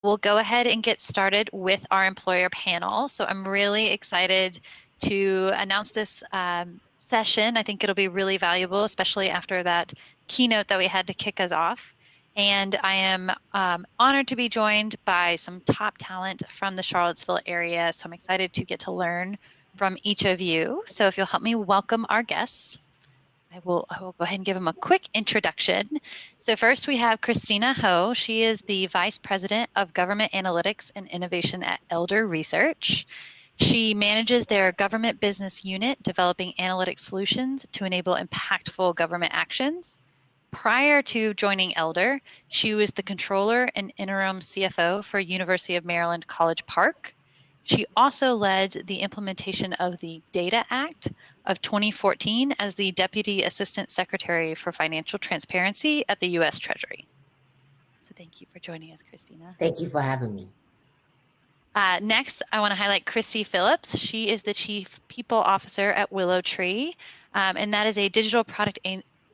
We'll go ahead and get started with our employer panel. So I'm really excited to announce this session. I think it'll be really valuable, especially after that keynote that we had to kick us off. And I am honored to be joined by some top talent from the Charlottesville area. So I'm excited to get to learn from each of you. So if you'll help me welcome our guests. I will go ahead and give him a quick introduction. So first we have Christina Ho. She is the Vice President of Government Analytics and Innovation at Elder Research. She manages their government business unit, developing analytic solutions to enable impactful government actions. Prior to joining Elder, she was the controller and interim CFO for University of Maryland College Park. She also led the implementation of the Data Act of 2014 as the Deputy Assistant Secretary for Financial Transparency at the U.S. Treasury. So thank you for joining us, Christina. Thank you for having me. Next, I want to highlight Christy Phillips. She is the Chief People Officer at WillowTree, and that is a digital product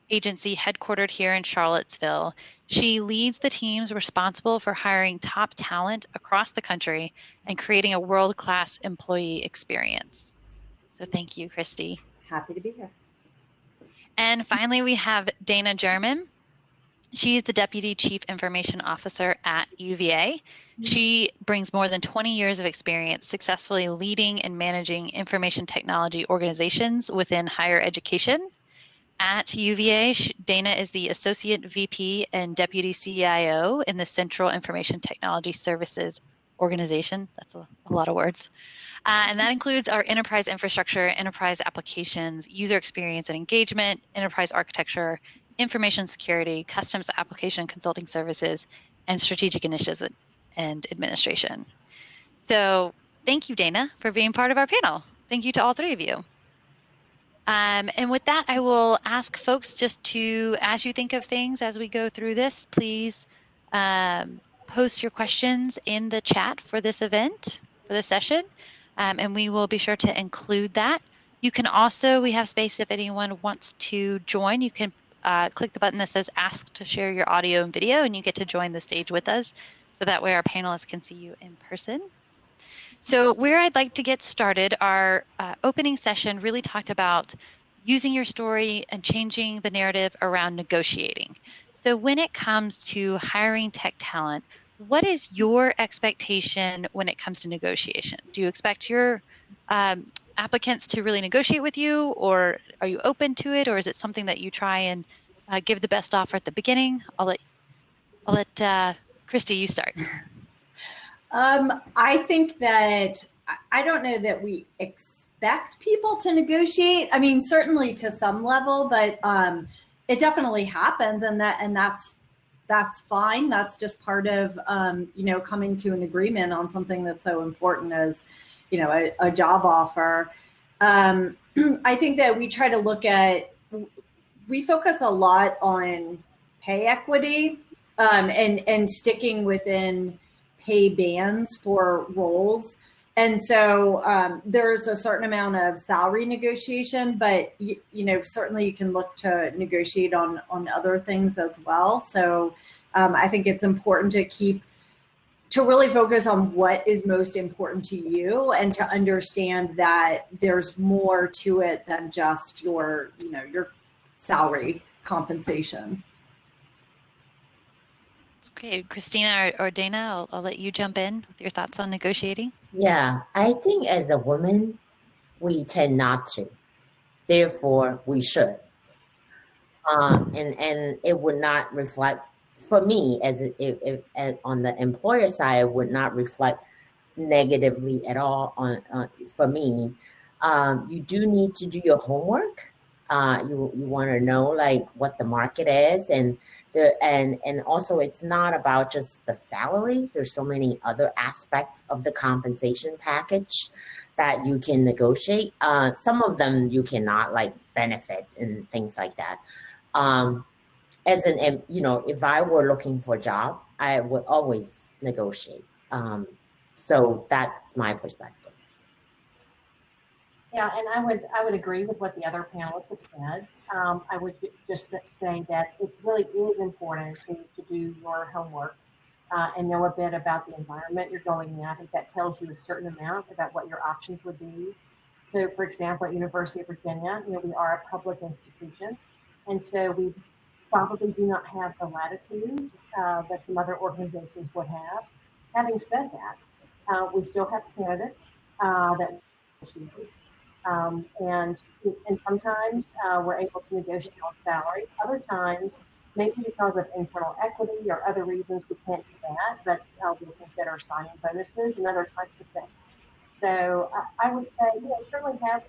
agency headquartered here in Charlottesville. She leads the teams responsible for hiring top talent across the country and creating a world-class employee experience. So thank you, Christy. Happy to be here. And finally, we have Dana German. She is the Deputy Chief Information Officer at UVA. She brings more than 20 years of experience successfully leading and managing information technology organizations within higher education. At UVA, Dana is the Associate VP and Deputy CIO in the Central Information Technology Services Organization. That's a lot of words. And that includes our enterprise infrastructure, enterprise applications, user experience and engagement, enterprise architecture, information security, customs application consulting services, and strategic initiatives and administration. So thank you, Dana, for being part of our panel. Thank you to all three of you. And with that, I will ask folks just to, as you think of things as we go through this, please post your questions in the chat for this event, for this session, and we will be sure to include that. You can also, we have space if anyone wants to join, you can click the button that says ask to share your audio and video, and you get to join the stage with us. So that way our panelists can see you in person. So where I'd like to get started, our opening session really talked about using your story and changing the narrative around negotiating. So when it comes to hiring tech talent, what is your expectation when it comes to negotiation? Do you expect your applicants to really negotiate with you, or are you open to it, or is it something that you try and give the best offer at the beginning? I'll let Christy, you start. I think that, I don't know that we expect people to negotiate. I mean, certainly to some level, but it definitely happens, and that's fine. That's just part of, coming to an agreement on something that's so important as, a job offer. I think that we try to we focus a lot on pay equity and sticking within pay bands for roles. And so there's a certain amount of salary negotiation, but certainly you can look to negotiate on other things as well. So I think it's important to really focus on what is most important to you, and to understand that there's more to it than just your salary compensation. That's great. Christina or Dana, I'll let you jump in with your thoughts on negotiating. Yeah, I think as a woman, we tend not to. Therefore, we should. And it would not reflect, for me, as on the employer side, it would not reflect negatively at all for me. You do need to do your homework. You want to know what the market is, and also it's not about just the salary. There's so many other aspects of the compensation package that you can negotiate. Some of them you cannot, like benefit and things like that. If I were looking for a job, I would always negotiate. So that's my perspective. Yeah, and I would agree with what the other panelists have said. I would just say that it really is important to do your homework and know a bit about the environment you're going in. I think that tells you a certain amount about what your options would be. So, for example, at University of Virginia, we are a public institution, and so we probably do not have the latitude that some other organizations would have. Having said that, we still have candidates that and sometimes we're able to negotiate on salary. Other times, maybe because of internal equity or other reasons, we can't do that, but we'll consider signing bonuses and other types of things. So I would say, certainly have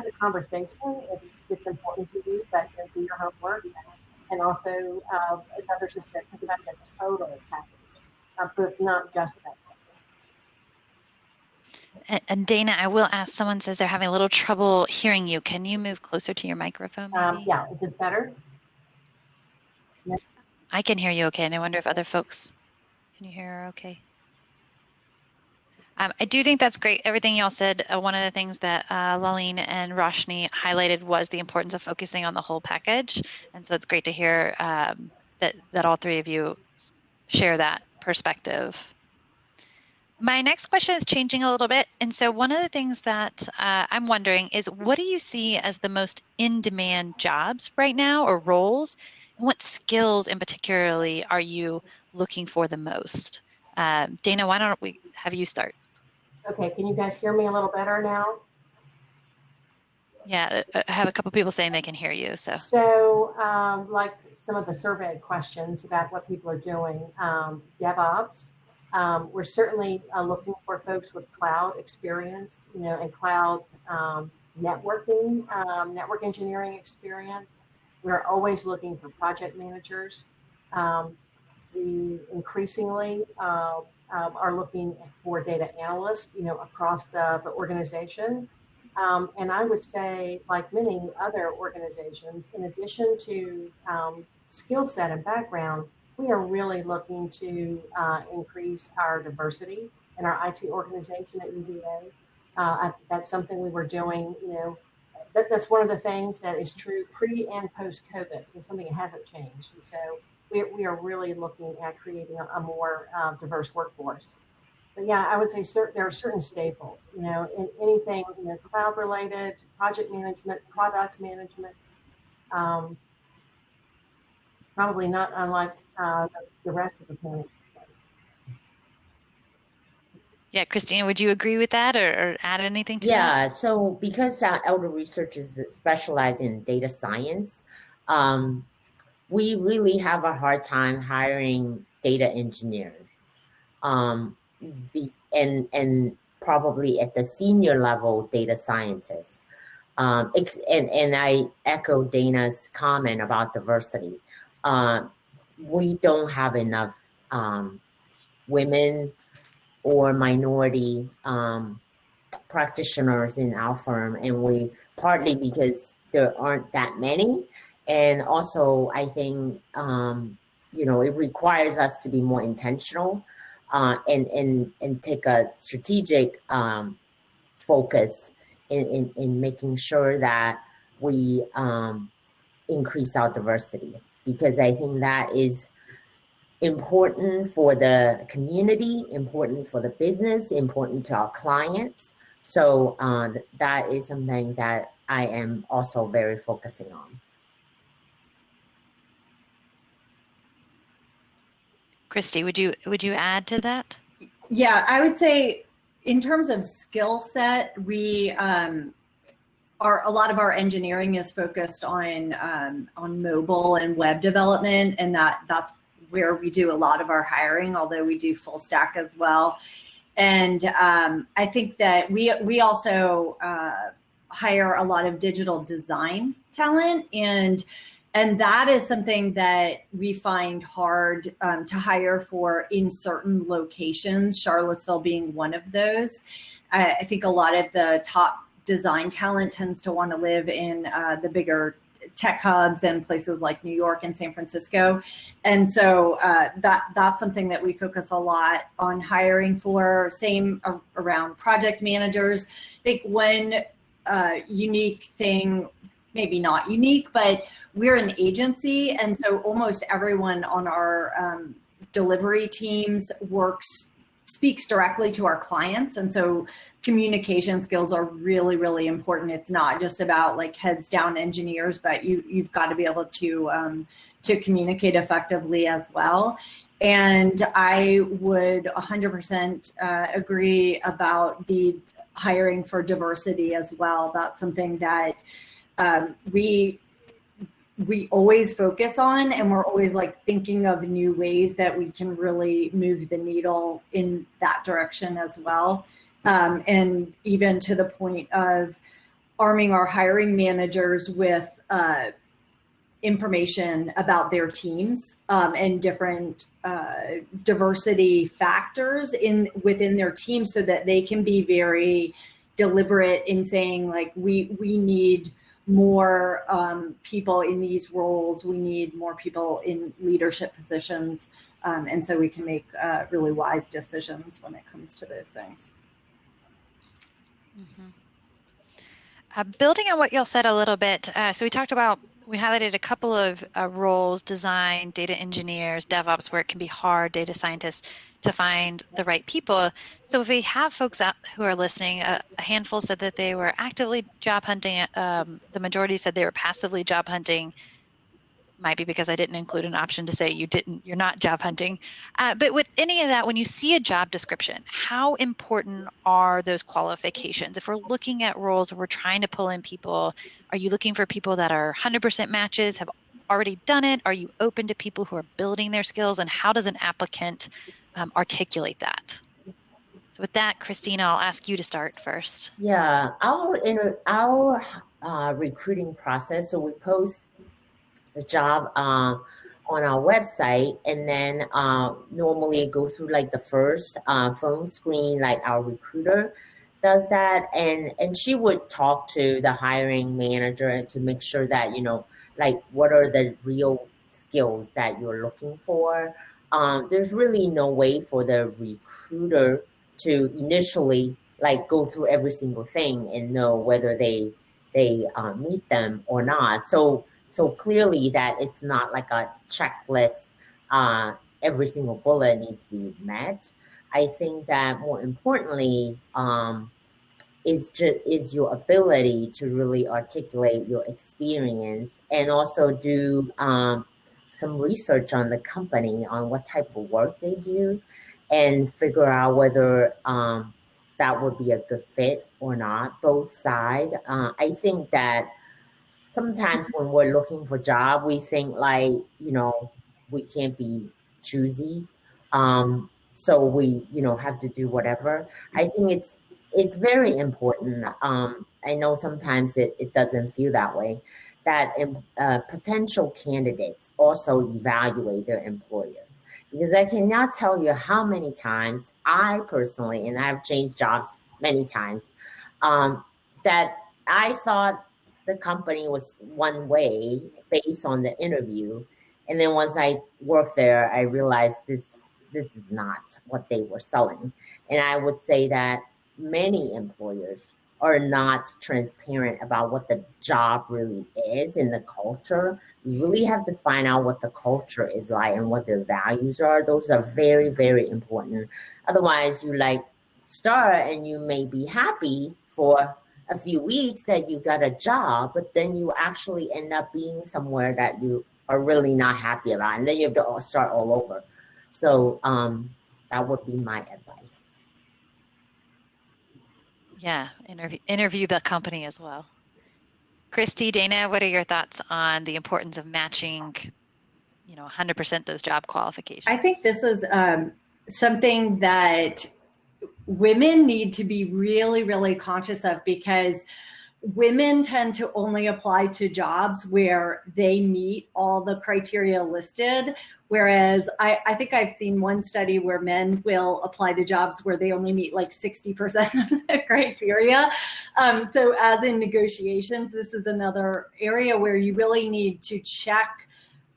the conversation if it's important to you, but do your homework. And also, as others have said, think about the total package. So it's not just about something. And Dana, I will ask, someone says they're having a little trouble hearing you. Can you move closer to your microphone, maybe? Yeah, is this better? I can hear you okay, and I wonder if other folks, can you hear her okay? I do think that's great, everything y'all said. One of the things that Laleen and Roshni highlighted was the importance of focusing on the whole package. And so it's great to hear that all three of you share that perspective. My next question is changing a little bit. And so one of the things that I'm wondering is, what do you see as the most in-demand jobs right now, or roles? And what skills in particularly are you looking for the most? Dana, why don't we have you start? Okay, can you guys hear me a little better now? Yeah, I have a couple people saying they can hear you. So like some of the survey questions about what people are doing, DevOps, we're certainly looking for folks with cloud experience, and cloud networking, network engineering experience. We're always looking for project managers. We increasingly are looking for data analysts, across the organization. And I would say, like many other organizations, in addition to skill set and background, we are really looking to increase our diversity in our IT organization at UVA. That's something we were doing, that's one of the things that is true pre and post COVID. It's something that hasn't changed. And so we are really looking at creating a more diverse workforce. But yeah, I would say there are certain staples, in anything, cloud related, project management, product management, probably not unlike the rest of the planet. Yeah, Christina, would you agree with that, or add anything to that? Yeah, so because elder researchers specialize in data science, we really have a hard time hiring data engineers. And probably at the senior level, data scientists. And I echo Dana's comment about diversity. We don't have enough women or minority practitioners in our firm, and we partly because there aren't that many, and also I think it requires us to be more intentional and take a strategic focus in making sure that we increase our diversity, because I think that is important for the community, important for the business, important to our clients. So that is something that I am also very focusing on. Christy, would you add to that? Yeah, I would say in terms of skill set, we a lot of our engineering is focused on mobile and web development, and that's where we do a lot of our hiring, although we do full stack as well. And I think that we also hire a lot of digital design talent, and that is something that we find hard to hire for in certain locations, Charlottesville being one of those. I think a lot of the top design talent tends to want to live in the bigger tech hubs and places like New York and San Francisco. And so that's something that we focus a lot on hiring for. Same around project managers. I think one unique thing, maybe not unique, but we're an agency. And so almost everyone on our delivery teams speaks directly to our clients. And so communication skills are really, really important. It's not just about like heads down engineers, but you've got to be able to communicate effectively as well. And I would 100% agree about the hiring for diversity as well. That's something that we always focus on, and we're always like thinking of new ways that we can really move the needle in that direction as well. And even to the point of arming our hiring managers with information about their teams and different diversity factors within their team, so that they can be very deliberate in saying like, we need more people in these roles, we need more people in leadership positions, and so we can make really wise decisions when it comes to those things. Mm-hmm. Building on what y'all said a little bit, so we highlighted a couple of roles: design, data engineers, DevOps, where it can be hard, data scientists, to find the right people. So if we have folks out who are listening, a handful said that they were actively job hunting. The majority said they were passively job hunting. Might be because I didn't include an option to say you're not job hunting. But with any of that, when you see a job description, how important are those qualifications? If we're looking at roles where we're trying to pull in people, are you looking for people that are 100% matches, have already done it? Are you open to people who are building their skills? And how does an applicant articulate that? So with that, Christina, I'll ask you to start first. Yeah, our recruiting process, so we post the job on our website, and then normally go through like the first phone screen, like our recruiter does that, and she would talk to the hiring manager to make sure that, you know, like what are the real skills that you're looking for. There's really no way for the recruiter to initially like go through every single thing and know whether they meet them or not. So clearly that it's not like a checklist. Every single bullet needs to be met. I think that more importantly is your ability to really articulate your experience, and also do some research on the company, on what type of work they do, and figure out whether that would be a good fit or not, both sides. I think that sometimes when we're looking for a job, we think like, you know, we can't be choosy. So we, you know, have to do whatever. I think it's very important. I know sometimes it doesn't feel that way, that potential candidates also evaluate their employer. Because I cannot tell you how many times I personally, and I've changed jobs many times, that I thought the company was one way based on the interview. And then once I worked there, I realized this is not what they were selling. And I would say that many employers are not transparent about what the job really is in the culture. You really have to find out what the culture is like and what their values are. Those are very, very important. Otherwise, you like start and you may be happy for a few weeks that you got a job, but then you actually end up being somewhere that you are really not happy about, and then you have to start all over. So that would be my advice. Yeah, interview the company as well. Christy, Dana, what are your thoughts on the importance of matching, 100% those job qualifications? I think this is something that women need to be really, really conscious of, because women tend to only apply to jobs where they meet all the criteria listed. Whereas I think I've seen one study where men will apply to jobs where they only meet like 60% of the criteria. So as in negotiations, this is another area where you really need to check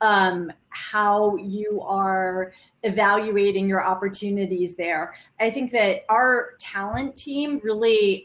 how you are evaluating your opportunities there. I think that our talent team really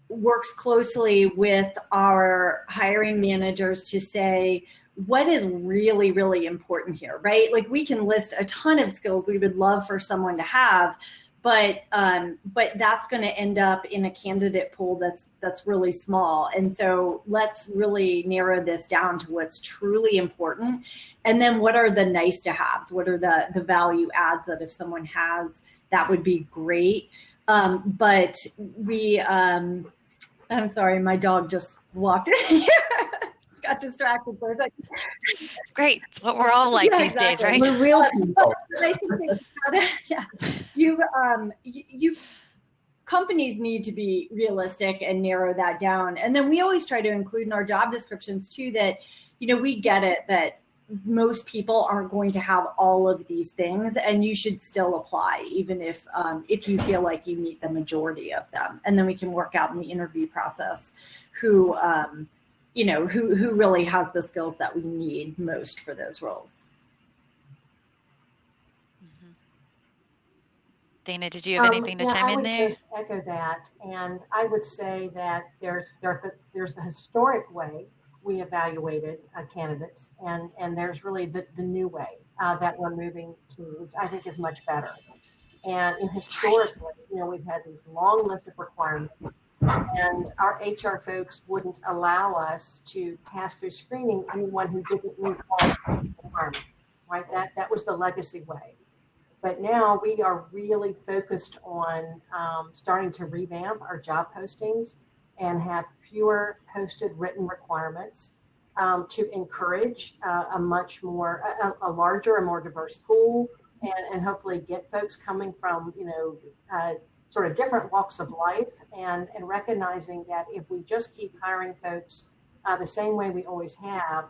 works closely with our hiring managers to say, what is really, really important here, right? Like we can list a ton of skills we would love for someone to have, but that's going to end up in a candidate pool that's really small. And so let's really narrow this down to what's truly important. And then what are the nice to haves? What are the value adds that if someone has, that would be great. But we, I'm sorry, my dog just walked in here. Got distracted for a second. It's great. It's what we're all like these days, right? We're real people. You companies need to be realistic and narrow that down. And then we always try to include in our job descriptions too that, we get it that most people aren't going to have all of these things, and you should still apply, even if you feel like you meet the majority of them. And then we can work out in the interview process who really has the skills that we need most for those roles. Mm-hmm. Dana, did you have anything to chime in there? I would just echo that, and I would say that there's the historic way we evaluated candidates, and there's really the new way that we're moving to, which I think is much better. And historically, we've had these long lists of requirements, and our HR folks wouldn't allow us to pass through screening anyone who didn't meet all the requirements, right? That was the legacy way. But now we are really focused on starting to revamp our job postings and have fewer posted written requirements to encourage a much more, a larger and more diverse pool, and hopefully get folks coming from, sort of different walks of life, and recognizing that if we just keep hiring folks the same way we always have,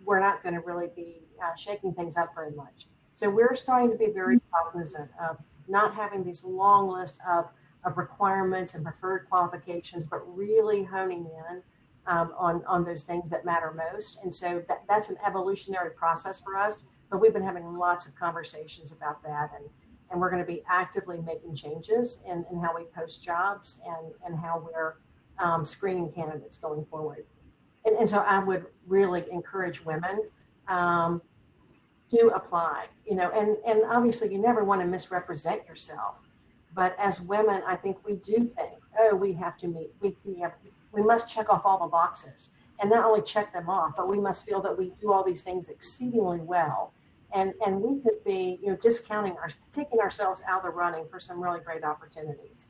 we're not going to really be shaking things up very much. So we're starting to be very cognizant of not having these long lists of requirements and preferred qualifications, but really honing in on those things that matter most. And so that's an evolutionary process for us, but we've been having lots of conversations about that, and we're going to be actively making changes in how we post jobs and how we're screening candidates going forward. And so I would really encourage women to apply, and obviously you never want to misrepresent yourself. But as women, I think we do think, we have to meet, we must check off all the boxes, and not only check them off, but we must feel that we do all these things exceedingly well. And we could be, taking ourselves out of the running for some really great opportunities.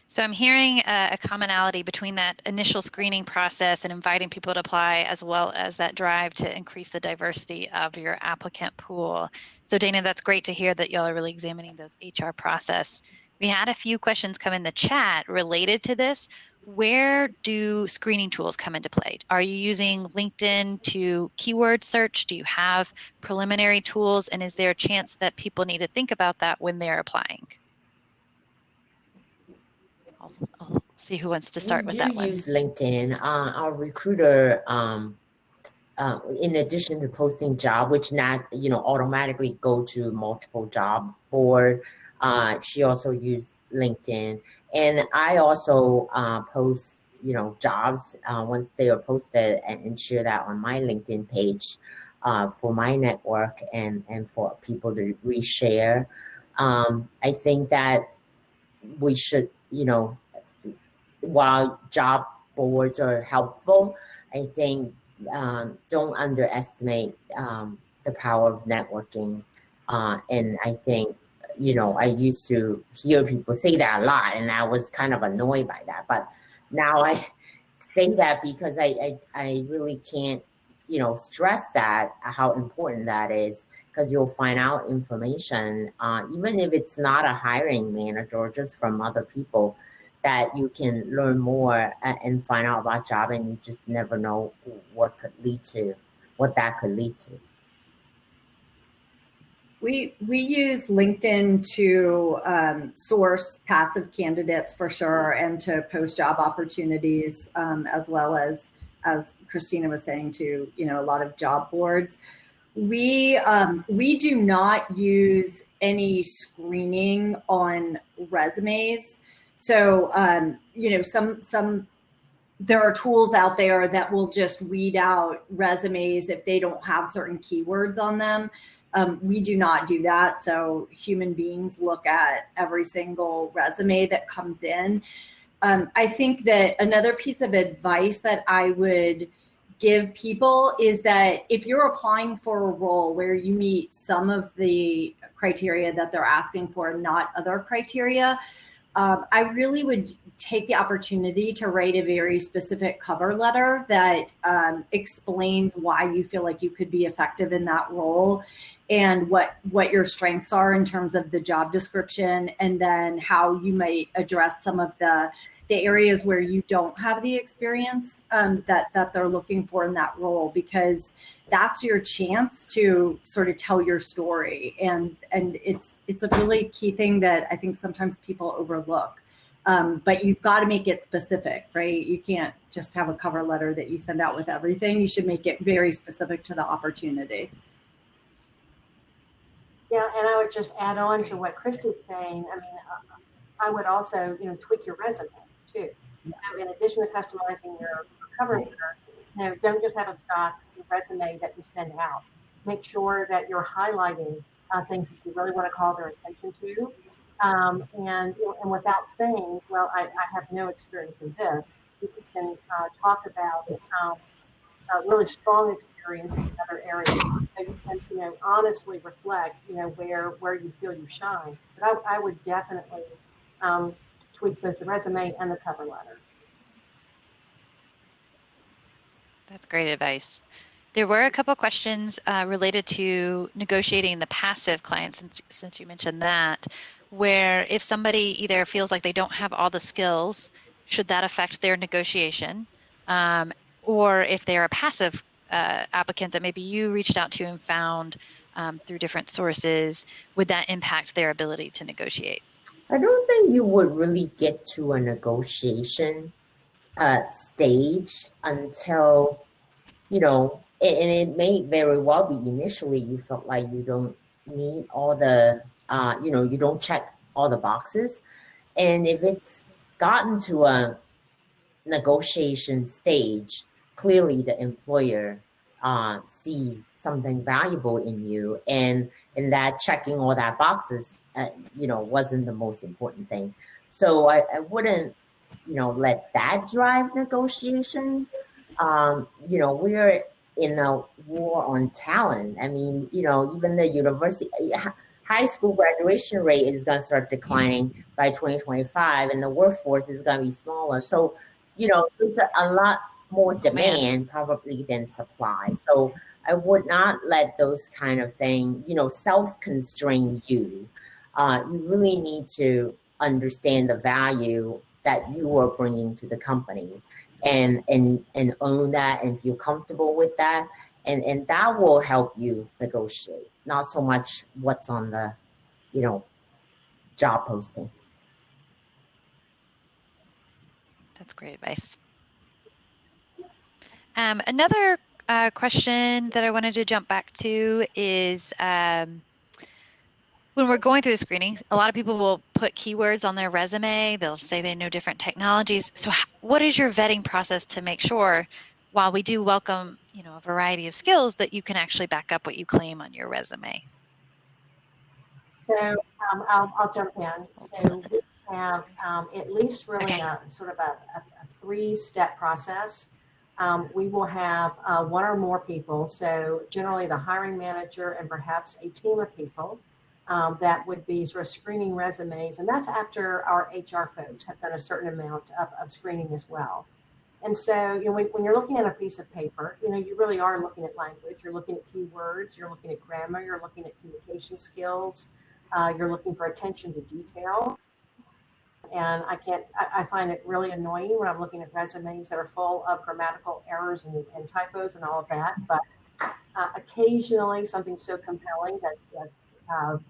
So I'm hearing a commonality between that initial screening process and inviting people to apply, as well as that drive to increase the diversity of your applicant pool. So Dana, that's great to hear that y'all are really examining those HR process. We had a few questions come in the chat related to this. Where do screening tools come into play? Are you using LinkedIn to keyword search? Do you have preliminary tools? And is there a chance that people need to think about that when they're applying? I'll see who wants to start with that one. We do use LinkedIn. Our recruiter, in addition to posting job, which not automatically go to multiple job board, she also used LinkedIn. And I also post jobs once they are posted, and share that on my LinkedIn page for my network and for people to reshare. I think that we should, while job boards are helpful, I think don't underestimate the power of networking. And I think, I used to hear people say that a lot, and I was kind of annoyed by that. But now I say that because I really can't, stress that, how important that is, because you'll find out information, even if it's not a hiring manager or just from other people, that you can learn more and find out about job, and you just never know what that could lead to. We use LinkedIn to source passive candidates for sure, and to post job opportunities, as well as Christina was saying, to a lot of job boards. We do not use any screening on resumes. So some there are tools out there that will just weed out resumes if they don't have certain keywords on them. We do not do that. So human beings look at every single resume that comes in. I think that another piece of advice that I would give people is that if you're applying for a role where you meet some of the criteria that they're asking for, not other criteria, I really would take the opportunity to write a very specific cover letter that explains why you feel like you could be effective in that role, and what your strengths are in terms of the job description, and then how you might address some of the areas where you don't have the experience that they're looking for in that role, because that's your chance to sort of tell your story. And it's a really key thing that I think sometimes people overlook. But you've got to make it specific, right? You can't just have a cover letter that you send out with everything. You should make it very specific to the opportunity. Yeah, and I would just add on to what Christy's saying. I mean, I would also, tweak your resume too. In addition to customizing your cover letter, don't just have a stock resume that you send out. Make sure that you're highlighting things that you really want to call their attention to. And without saying, well, I have no experience in this, you can talk about really strong experience in other areas. So you can, honestly reflect, where you feel you shine. But I would definitely tweak both the resume and the cover letter. That's great advice. There were a couple questions related to negotiating the passive clients, since you mentioned that, where if somebody either feels like they don't have all the skills, should that affect their negotiation? Or if they're a passive applicant that maybe you reached out to and found through different sources, would that impact their ability to negotiate? I don't think you would really get to a negotiation stage until, and it may very well be initially you felt like you don't meet all the, you don't check all the boxes. And if it's gotten to a negotiation stage, clearly the employer see something valuable in you, and that checking all that boxes, wasn't the most important thing. So I wouldn't, let that drive negotiation. We're in a war on talent. I mean, even the university, high school graduation rate is going to start declining by 2025, and the workforce is going to be smaller. So, there's a lot more demand probably than supply. So I would not let those kind of things, self-constrain you. You really need to understand the value that you are bringing to the company, and own that and feel comfortable with that. And that will help you negotiate, not so much what's on the, job posting. That's great advice. Another question that I wanted to jump back to is when we're going through the screening, a lot of people will put keywords on their resume. They'll say they know different technologies. So what is your vetting process to make sure, while we do welcome, a variety of skills, that you can actually back up what you claim on your resume? So I'll jump in. So we have at least really a sort of a 3-step process. We will have one or more people, so generally the hiring manager and perhaps a team of people that would be sort of screening resumes, and that's after our HR folks have done a certain amount of screening as well. And so, when you're looking at a piece of paper, you really are looking at language, you're looking at keywords, you're looking at grammar, you're looking at communication skills, you're looking for attention to detail. And I find it really annoying when I'm looking at resumes that are full of grammatical errors and typos and all of that. But occasionally something so compelling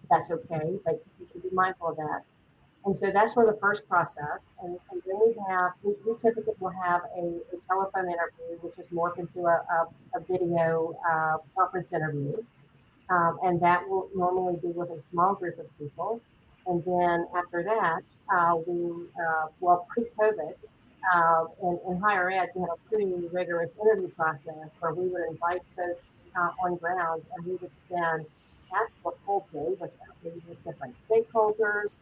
that's okay, but you should be mindful of that. And so that's sort of the first process. And then we typically will have a telephone interview, which is morphed into a video conference interview. And that will normally be with a small group of people. And then after that, pre-COVID, In higher ed, we have a pretty rigorous interview process where we would invite folks on grounds, and we would spend actually a full day with them. We would with different stakeholders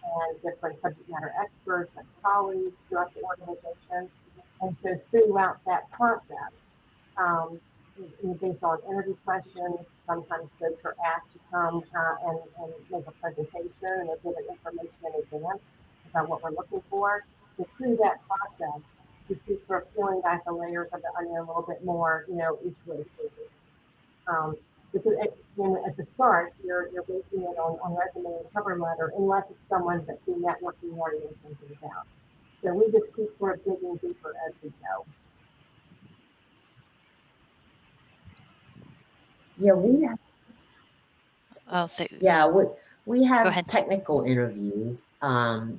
and different subject matter experts and colleagues throughout the organization. And so throughout that process, based on interview questions, sometimes folks are asked to come and make a presentation and they're given information in advance about what we're looking for. So through that process, we keep sort of peeling back the layers of the onion a little bit more, each way through. Because at the start, you're basing it on resume and cover letter, unless it's someone that the networking more knows something about. So we just keep sort of digging deeper as we go. Yeah, we have. I'll say. Yeah, we have technical interviews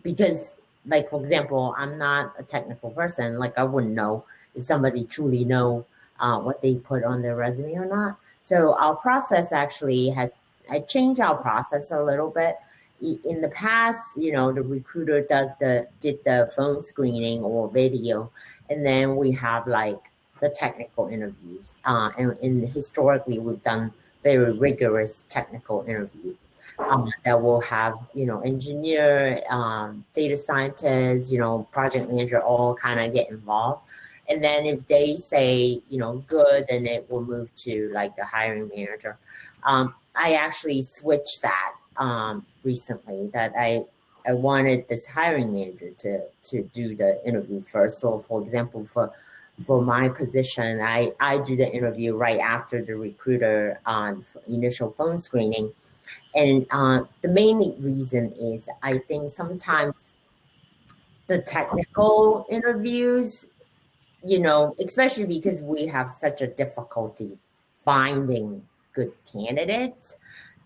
because, like, for example, I'm not a technical person. Like, I wouldn't know if somebody truly know what they put on their resume or not. So our process actually I changed our process a little bit. In the past, the recruiter did the phone screening or video, and then we have like the technical interviews. And historically, we've done very rigorous technical interviews that will have, engineer, data scientists, project manager, all kind of get involved. And then if they say, good, then it will move to like the hiring manager. I actually switched that recently, that I wanted this hiring manager to do the interview first. So for example, for my position, I do the interview right after the recruiter on initial phone screening. And the main reason is I think sometimes the technical interviews, especially because we have such a difficulty finding good candidates,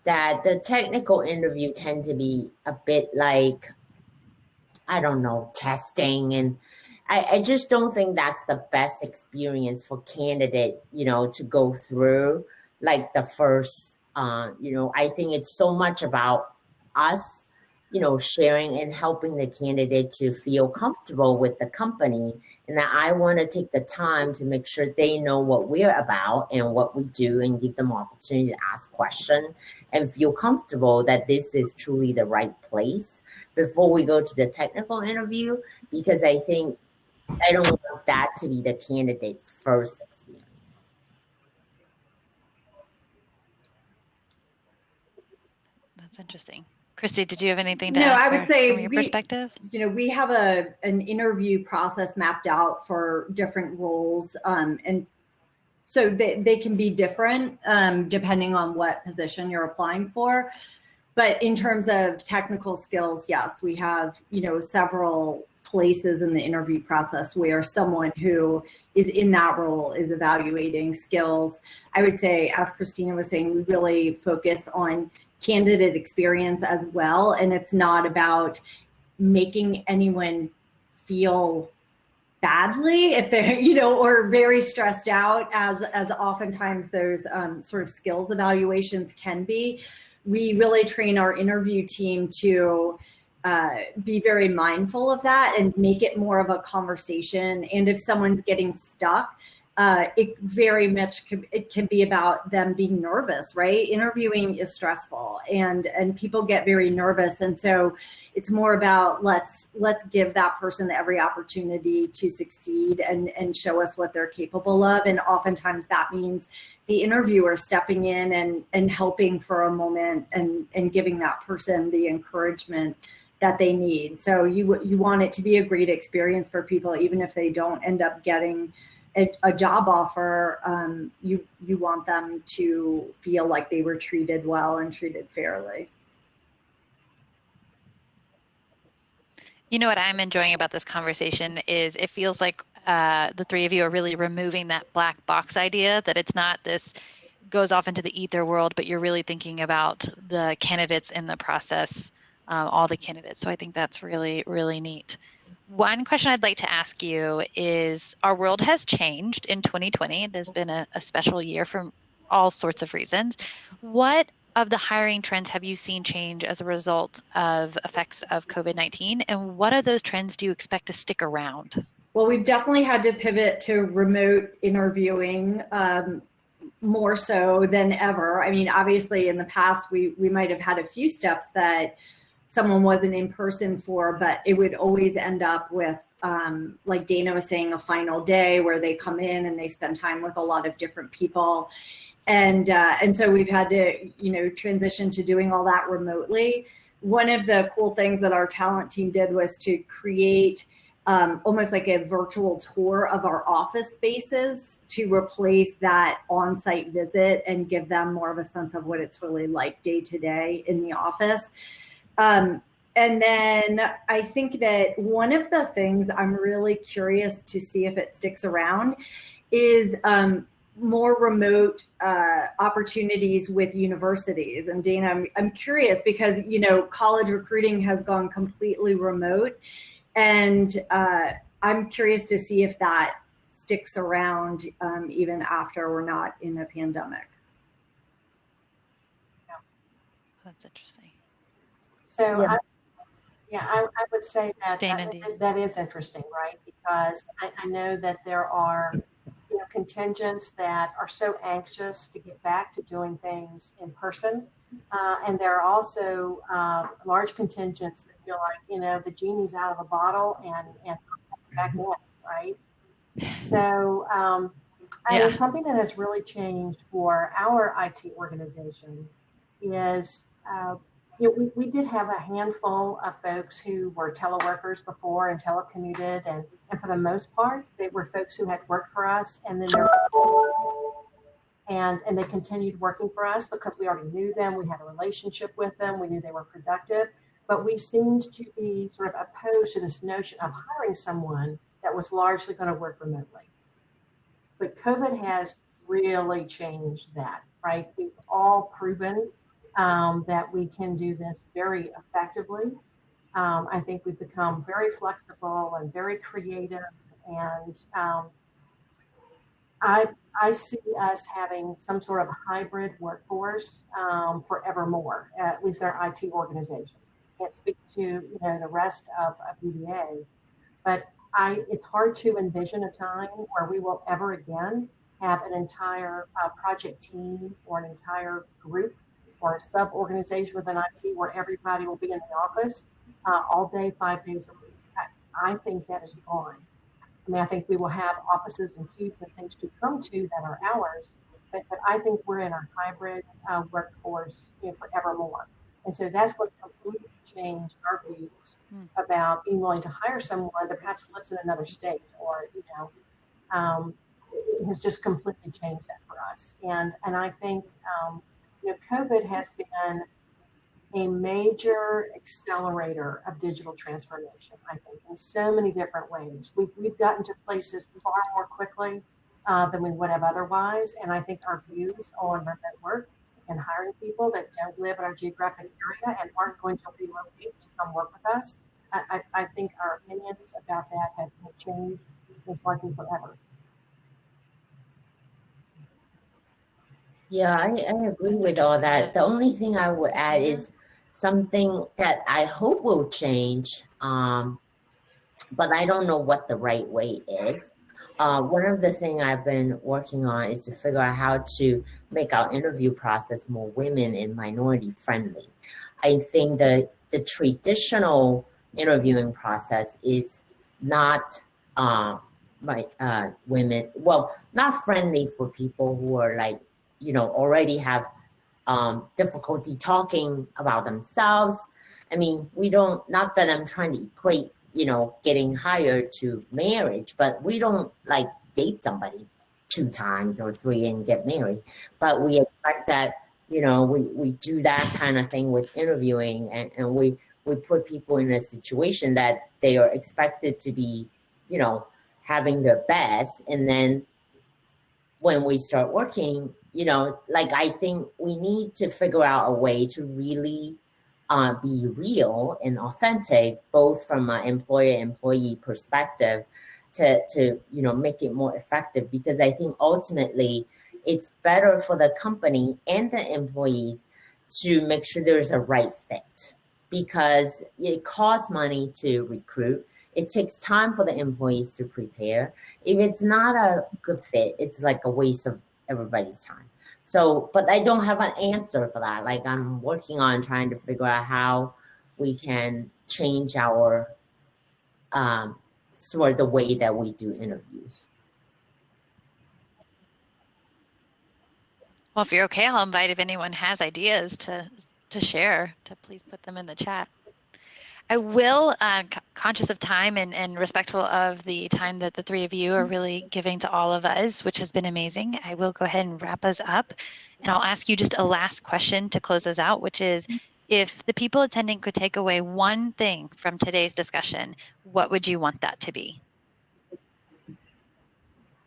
that the technical interview tend to be a bit like, I don't know, testing. And I just don't think that's the best experience for candidate, to go through like the first, I think it's so much about us, sharing and helping the candidate to feel comfortable with the company. And that I want to take the time to make sure they know what we're about and what we do, and give them opportunity to ask questions and feel comfortable that this is truly the right place before we go to the technical interview, because I think I don't want that to be the candidate's first experience. That's interesting. Christy, did you have anything to No, add I would say from your perspective? We have an interview process mapped out for different roles. And so they can be different depending on what position you're applying for. But in terms of technical skills, yes, we have, several places in the interview process where someone who is in that role is evaluating skills. I would say, as Christina was saying, we really focus on candidate experience as well. And it's not about making anyone feel badly if they're, or very stressed out, as oftentimes those sort of skills evaluations can be. We really train our interview team to be very mindful of that and make it more of a conversation. And if someone's getting stuck, it very much it can be about them being nervous, right? Interviewing is stressful, and people get very nervous, and so it's more about let's give that person every opportunity to succeed and show us what they're capable of. And oftentimes that means the interviewer stepping in and helping for a moment and giving that person the encouragement that they need. So you want it to be a great experience for people, even if they don't end up getting a job offer. You want them to feel like they were treated well and treated fairly. You know what I'm enjoying about this conversation is it feels like the three of you are really removing that black box idea, that it's not this goes off into the ether world, but you're really thinking about the candidates in the process, all the candidates. So I think that's really, really neat. One question I'd like to ask you is, our world has changed in 2020. It has been a special year for all sorts of reasons. What of the hiring trends have you seen change as a result of effects of COVID-19? And what of those trends do you expect to stick around? Well, we've definitely had to pivot to remote interviewing, more so than ever. I mean, obviously in the past, we might have had a few steps that someone wasn't in person for, but it would always end up with, like Dana was saying, a final day where they come in and they spend time with a lot of different people. And so we've had to, transition to doing all that remotely. One of the cool things that our talent team did was to create almost like a virtual tour of our office spaces to replace that on-site visit and give them more of a sense of what it's really like day to day in the office. And then I think that one of the things I'm really curious to see if it sticks around is more remote opportunities with universities. And Dana, I'm curious because, college recruiting has gone completely remote. And I'm curious to see if that sticks around even after we're not in a pandemic. That's interesting. So I would say that Dana, that is interesting, right? Because I know that there are contingents that are so anxious to get back to doing things in person. And there are also large contingents that feel like, the genie's out of the bottle and back in, right? So I think something that has really changed for our IT organization is, we did have a handful of folks who were teleworkers before and telecommuted, and for the most part, they were folks who had worked for us, and then and they continued working for us because we already knew them, we had a relationship with them, we knew they were productive, but we seemed to be sort of opposed to this notion of hiring someone that was largely going to work remotely. But COVID has really changed that, right? We've all proven that we can do this very effectively. I think we've become very flexible and very creative, and I see us having some sort of hybrid workforce forevermore, at least in our IT organizations. I can't speak to the rest of UVA, but it's hard to envision a time where we will ever again have an entire project team or an entire group or a sub-organization within IT where everybody will be in the office all day, 5 days a week. I think that is gone. I mean, I think we will have offices and cubes and things to come to that are ours, but I think we're in a hybrid workforce forevermore. And so that's what completely changed our views about being willing to hire someone that perhaps lives in another state, or, it has just completely changed that for us. And I think, COVID has been a major accelerator of digital transformation, I think, in so many different ways. We've gotten to places far more quickly than we would have otherwise. And I think our views on remote work and hiring people that don't live in our geographic area and aren't going to relocate to come work with us, I think our opinions about that have changed most likely forever. Yeah, I agree with all that. The only thing I would add is something that I hope will change, but I don't know what the right way is. One of the things I've been working on is to figure out how to make our interview process more women and minority friendly. I think the traditional interviewing process is not women, well, not friendly for people who are like, already have difficulty talking about themselves. I mean, we don't, not that I'm trying to equate, getting hired to marriage, but we don't like date somebody 2 times or 3 and get married. But we expect that, we do that kind of thing with interviewing, and we put people in a situation that they are expected to be, having their best. And then when we start working, I think we need to figure out a way to really be real and authentic, both from an employer-employee perspective to make it more effective. Because I think ultimately it's better for the company and the employees to make sure there's a right fit, because it costs money to recruit. it takes time for the employees to prepare. If it's not a good fit, it's like a waste of everybody's time. So, but I don't have an answer for that. Like, I'm working on trying to figure out how we can change our sort of the way that we do interviews. Well, if you're okay, I'll invite if anyone has ideas to share, to please put them in the chat. I will, conscious of time and respectful of the time that the three of you are really giving to all of us, which has been amazing, I will go ahead and wrap us up. And I'll ask you just a last question to close us out, which is, if the people attending could take away one thing from today's discussion, what would you want that to be?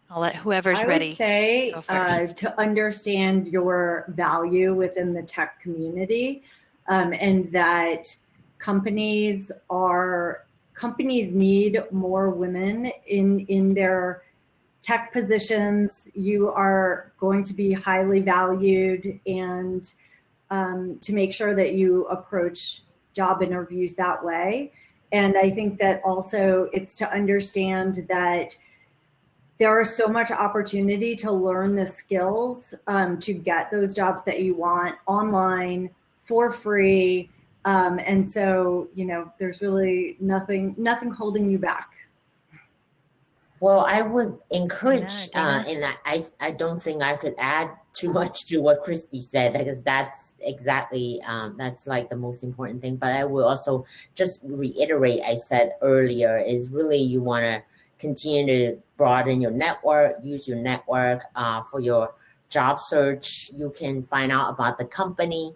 I'll let whoever's ready. I would say go first. To understand your value within the tech community, and that companies need more women in their tech positions. You are going to be highly valued, and to make sure that you approach job interviews that way. And I think that also it's to understand that there is so much opportunity to learn the skills to get those jobs that you want online for free. And so, there's really nothing holding you back. Well, I would encourage, and I don't think I could add too much to what Christy said, because that's exactly, that's like the most important thing. But I will also just reiterate, I said earlier, is really you want to continue to broaden your network, use your network for your job search. You can find out about the company,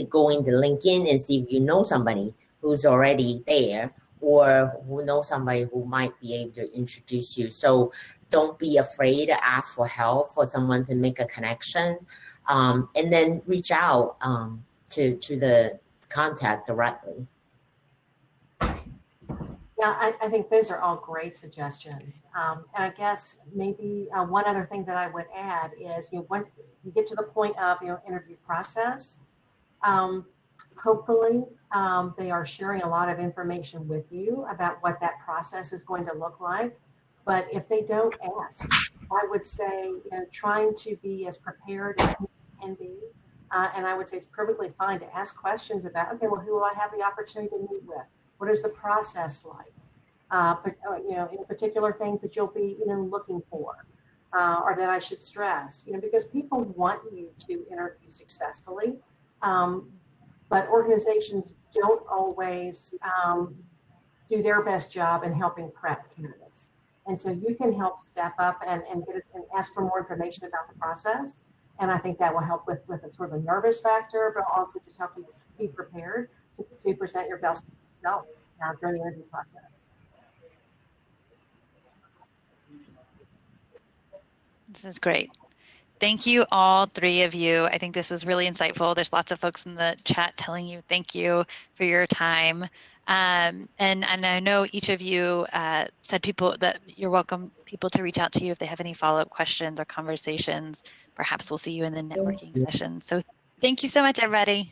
go into LinkedIn and see if you know somebody who's already there, or who knows somebody who might be able to introduce you. So don't be afraid to ask for help, for someone to make a connection, and then reach out to the contact directly. Yeah, I think those are all great suggestions. And I guess maybe one other thing that I would add is, when you get to the point of your interview process, hopefully they are sharing a lot of information with you about what that process is going to look like. But if they don't ask, I would say, trying to be as prepared as you can be. And I would say it's perfectly fine to ask questions about, okay, well, who will I have the opportunity to meet with? What is the process like? But, any particular things that you'll be, looking for, or that I should stress, because people want you to interview successfully, but organizations don't always do their best job in helping prep candidates. And so you can help step up and ask for more information about the process. And I think that will help with a sort of a nervous factor, but also just help you be prepared to present your best self during the interview process. This is great. Thank you, all three of you. I think this was really insightful. There's lots of folks in the chat telling you thank you for your time. And I know each of you said that you're welcome people to reach out to you if they have any follow-up questions or conversations. Perhaps we'll see you in the networking session. So thank you so much, everybody.